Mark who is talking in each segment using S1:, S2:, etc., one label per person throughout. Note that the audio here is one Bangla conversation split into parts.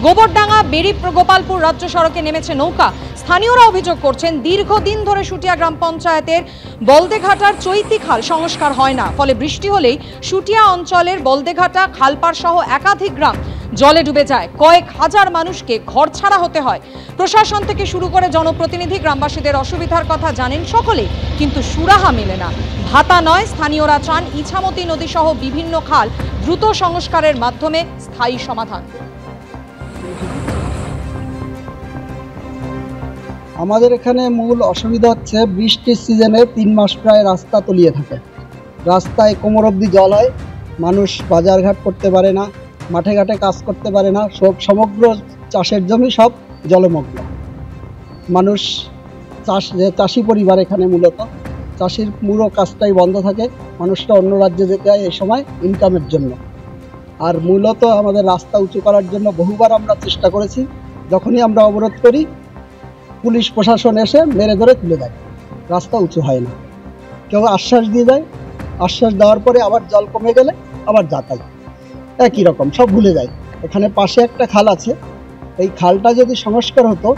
S1: গোবরডাঙ্গা বেড়ি গোপালপুর রাজ্য সড়কে নেমেছে নৌকা। স্থানীয়রা অভিযোগ করছেন দীর্ঘদিন ধরে সুটিয়া গ্রাম পঞ্চায়েতের বলদেঘাটার চৈতি খাল সংস্কার হয় না, ফলে বৃষ্টি হলেই সুটিয়া অঞ্চলের বলদেঘাটা খালপাড় সহ একাধিক গ্রাম জলে ডুবে যায়। কয়েক হাজার মানুষকে ঘরছাড়া হতে হয়। প্রশাসন থেকে শুরু করে জনপ্রতিনিধি গ্রামবাসীদের অসুবিধার কথা জানেন সকলেই, কিন্তু সুরাহা মেলে না। ভাতা নয়, স্থানীয়রা চান ইছামতি নদী সহ বিভিন্ন খাল দ্রুত সংস্কারের মাধ্যমে স্থায়ী সমাধান।
S2: আমাদের এখানে মূল অসুবিধা হচ্ছে বৃষ্টির সিজনে 3 মাস প্রায় রাস্তা তলিয়ে থাকে। রাস্তায় কোমর অবধি জল হয়, মানুষ বাজারঘাট করতে পারে না, মাঠে ঘাটে কাজ করতে পারে না, সমগ্র চাষের জমি সব জলমগ্ন। মানুষ চাষি পরিবার এখানে মূলত চাষির পুরো কাজটাই বন্ধ থাকে। মানুষটা অন্য রাজ্যে যেতে হয় এই সময় ইনকামের জন্য। আর মূলত আমাদের রাস্তা উঁচু করার জন্য বহুবার আমরা চেষ্টা করেছি। যখনই আমরা অবরোধ করি পুলিশ প্রশাসন এসে মেরে ধরে তুলে দেয়, রাস্তা উঁচু হয় না। কেউ আশ্বাস দিয়ে যায়, আশ্বাস দেওয়ার পরে আবার জল কমে গেলে আবার যাতায়াত একই রকম, সব ভুলে যায়। এখানে পাশে একটা খাল আছে, এই খালটা যদি সংস্কার হতো,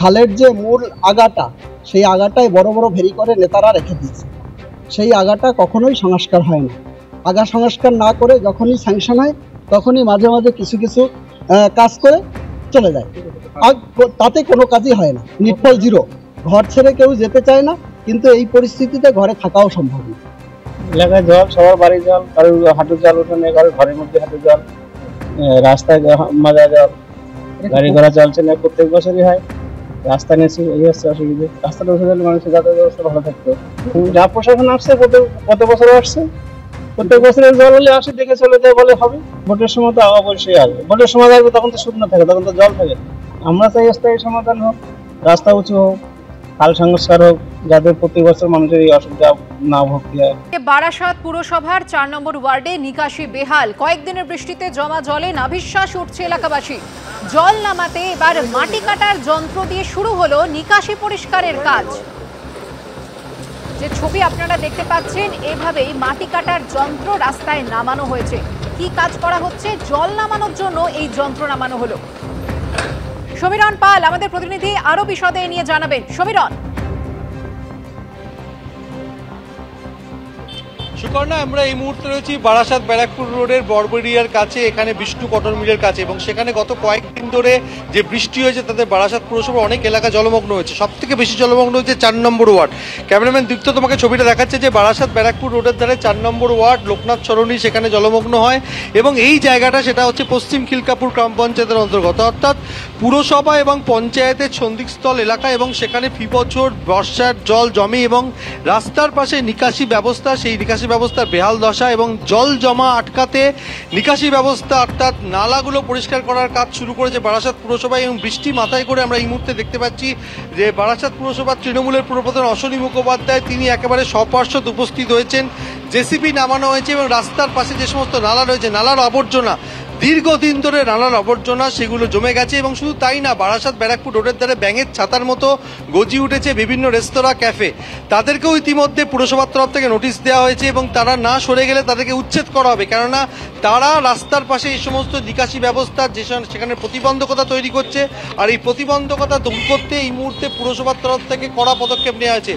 S2: খালের যে মূল আগাটা, সেই আগাটায় বড় বড় ভেরি করে নেতারা রেখে দিয়েছে। সেই আগাটা কখনোই সংস্কার হয় না। আগা সংস্কার না করে যখনই স্যাংশন হয় তখনই মাঝে মাঝে কিছু কিছু কাজ করে চলে যায়, আর তাতে কোনো কাজই হয় না, নিটফল জিরো। ঘর ছেড়ে কেউ যেতে চায় না, কিন্তু এই পরিস্থিতিতে ঘরে থাকাও সম্ভব না।
S3: এলাকায় জল, সবার বাড়ি জল, কারোর হাঁটু জল ওঠানে, কারোর ঘরের মধ্যে হাঁটু জল, রাস্তায় মাজা জল, গাড়ি ঘোড়া চলছে না, প্রত্যেক বছরই হয়। রাস্তা নিয়েছি, এই হচ্ছে অসুবিধা। রাস্তাটা উঠে গেলে মানুষের যাতায়াত ব্যবস্থা ভালো থাকতো। যা প্রশাসন আসছে কত বছর আসছে, প্রত্যেক বছরের জল হলে আসে দেখে চলে যায়, বলে হবে। ভোটের সময় তো অবশ্যই আসবে, ভোটের সময় আসবে, তখন তো শুকনো থাকে, তখন তো জল থাকে। আমরা চাই স্থায়ী সমাধান হোক, রাস্তা উঁচু হোক, খাল সংস্কার হোক, যাতে প্রতি বছর মানুষের এই অসুবিধা না ভোগতে হয়।
S1: বারাসাত পুরসভার 4 নম্বর ওয়ার্ডে নিকাশি বেহাল। কয়েকদিনের বৃষ্টিতে জমা জলে নাভিশ্বাস উঠছে এলাকাবাসী। জল নামাতে এবার মাটি কাটার যন্ত্র দিয়ে শুরু হলো নিকাশি পরিষ্কারের কাজ। যে ছবি আপনারা দেখতে পাচ্ছেন, এভাবেই মাটি কাটার যন্ত্র রাস্তায় নামানো হয়েছে। কি কাজ করা হচ্ছে? জল নামানোর জন্য এই যন্ত্র নামানো হলো। সমীরণ পাল আমাদের প্রতিনিধি আরো বিশদে নিয়ে জানাবেন। সমীরণ।
S4: সুকর্ণা, আমরা এই মুহূর্তে রয়েছি বারাসাত ব্যারাকপুর রোডের বড়বড়িয়ার কাছে, এখানে বিষ্ণু কটন মিলের কাছে, এবং সেখানে গত কয়েকদিন ধরে যে বৃষ্টি হয়েছে তাতে বারাসাত পুরসভার অনেক এলাকা জলমগ্ন হয়েছে। সব থেকে বেশি জলমগ্ন হয়েছে 4 নম্বর ওয়ার্ড। ক্যামেরাম্যান দীপ্ত তোমাকে ছবিটা দেখাচ্ছে যে বারাসাত ব্যারাকপুর রোডের ধারে 4 নম্বর ওয়ার্ড লোকনাথ সরণি, সেখানে জলমগ্ন হয়। এবং এই জায়গাটা সেটা হচ্ছে পশ্চিম খিলকাপুর গ্রাম পঞ্চায়েতের অন্তর্গত, অর্থাৎ পুরসভা এবং পঞ্চায়েতের সন্ধিস্থল এলাকা, এবং সেখানে ফি বছর বর্ষার জল জমে এবং রাস্তার পাশে নিকাশি ব্যবস্থা, সেই নিকাশি ব্যবস্থার বেহাল দশা, এবং জল জমা আটকাতে নিকাশি ব্যবস্থা অর্থাৎ নালাগুলো পরিষ্কার করার কাজ শুরু করেছে বারাসাত পুরসভা। এবং বৃষ্টি মাথায় করে আমরা এই মুহূর্তে দেখতে পাচ্ছি যে বারাসাত পুরসভার তৃণমূলের পুরপ্রধান অশ্বনী মুখোপাধ্যায় তিনি একেবারে সপার্শ্বদ উপস্থিত হয়েছেন। জেসিবি নামানো হয়েছে এবং রাস্তার পাশে যে সমস্ত নালা রয়েছে, নালার আবর্জনা, দীর্ঘদিন ধরে নালার আবর্জনা সেগুলো জমে গেছে। এবং শুধু তাই না, বারাসাত ব্যারাকপুর রোডের ধারে ব্যাঙের ছাতার মতো গজি উঠেছে বিভিন্ন রেস্তোরাঁ, ক্যাফে। তাদেরকেও ইতিমধ্যে পুরসভার তরফ থেকে নোটিশ দেওয়া হয়েছে এবং তারা না সরে গেলে তাদেরকে উচ্ছেদ করা হবে, কেননা তারা রাস্তার পাশে এই সমস্ত নিকাশি ব্যবস্থা সেখানে প্রতিবন্ধকতা তৈরি করছে। আর এই প্রতিবন্ধকতা দূর করতে এই মুহূর্তে পুরসভার তরফ থেকে কড়া পদক্ষেপ নেওয়া হয়েছে।